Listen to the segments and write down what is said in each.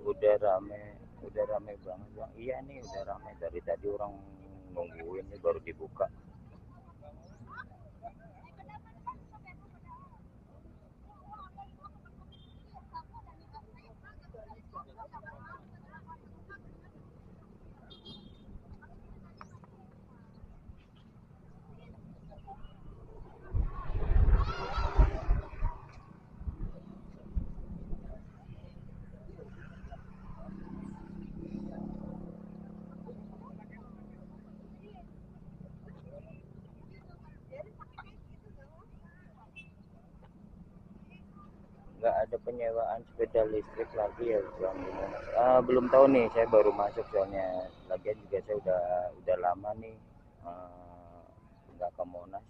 udah rame banget bang. Iya nih udah rame dari tadi orang nungguin nih baru dibuka. Nggak ada penyewaan sepeda listrik lagi ya bang di Monas. Belum tahu nih, saya baru masuk soalnya. Lagian juga saya udah lama nih ah, nggak ke Monas.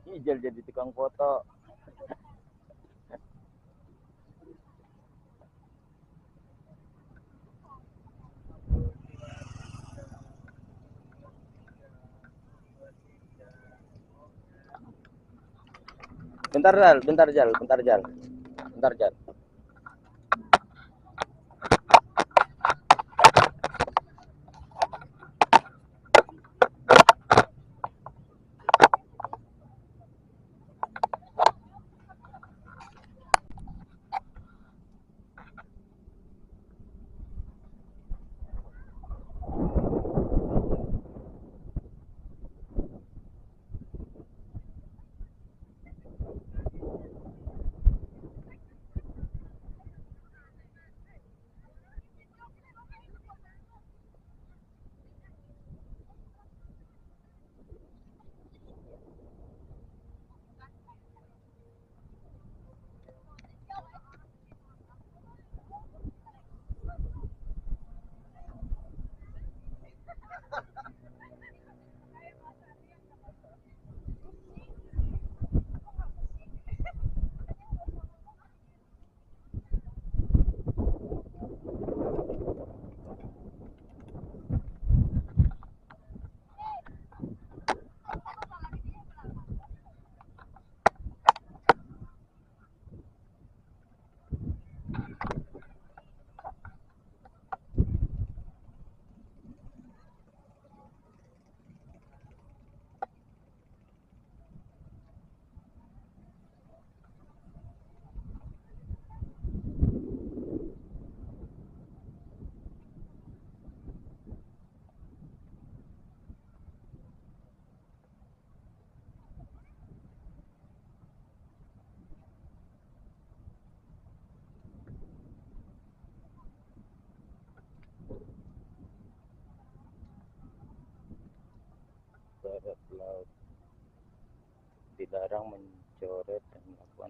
Ijal jadi tukang foto. Bentar Jal, bentar Jal, bentar Jal, bentar Jal.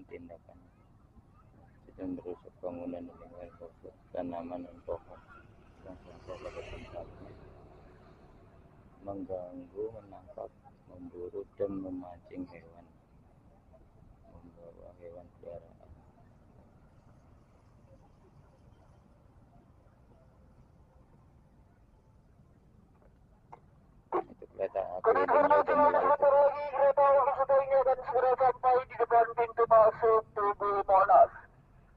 tindakan dan merusak bangunan dan lingkungan pokok, tanaman dan pohon yang selasa pada tempatnya, mengganggu, menangkap, memburu dan memancing hewan, membawa hewan peliharaan. Itu kereta api ininya udah mulai kereta api ini akan segera sampai di depan pintu masuk Tugu Monas.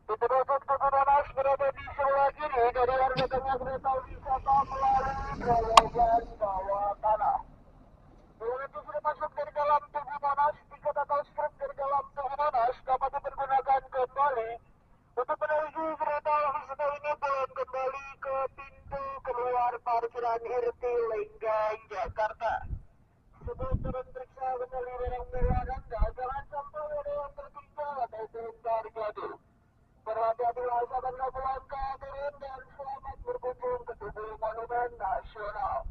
Pintu masuk Tugu Monas berada di sebelah kiri dari arah datangnya kereta wisata melalui terowongan bawah tanah. Bila nanti sudah masuk dari dalam Tugu Monas, tiket atau strip dari dalam Tugu Monas dapat dipergunakan kembali untuk menuju kereta wisata ini pulang kembali ke pintu keluar parkiran Irti Lenggang, Jakarta. Sebelum turun periksa kembali barang bawaan Anda, jangan sampai ada yang tertinggal ataupun terjatuh. Berhati-hatilah saat Anda melangkah turun dan selamat berkunjung ke Tugu Monumen Nasional.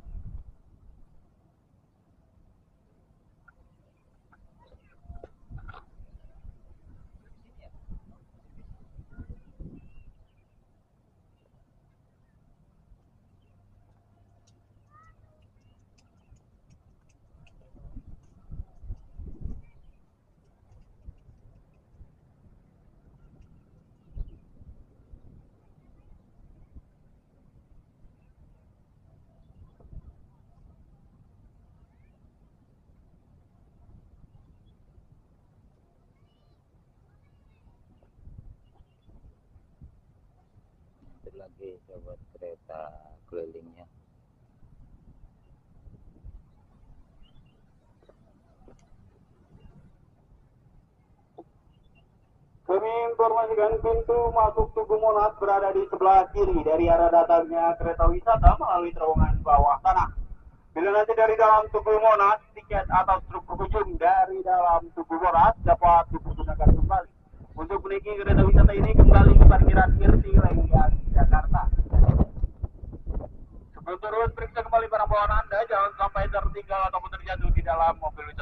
itu lagi sobat kereta kelilingnya. Kami informasikan pintu masuk Tugu Monas berada di sebelah kiri dari arah datangnya kereta wisata melalui terowongan bawah tanah. Bila nanti dari dalam Tugu Monas, tiket atau truk berkunjung dari dalam Tugu Monas dapat dipergunakan kembali untuk menaiki kereta wisata ini kembali ke parkiran Irti Lenggang, Jakarta. Sebelum turun, periksa kembali barang bawaan Anda, jangan sampai tertinggal ataupun terjatuh di dalam mobil wisata.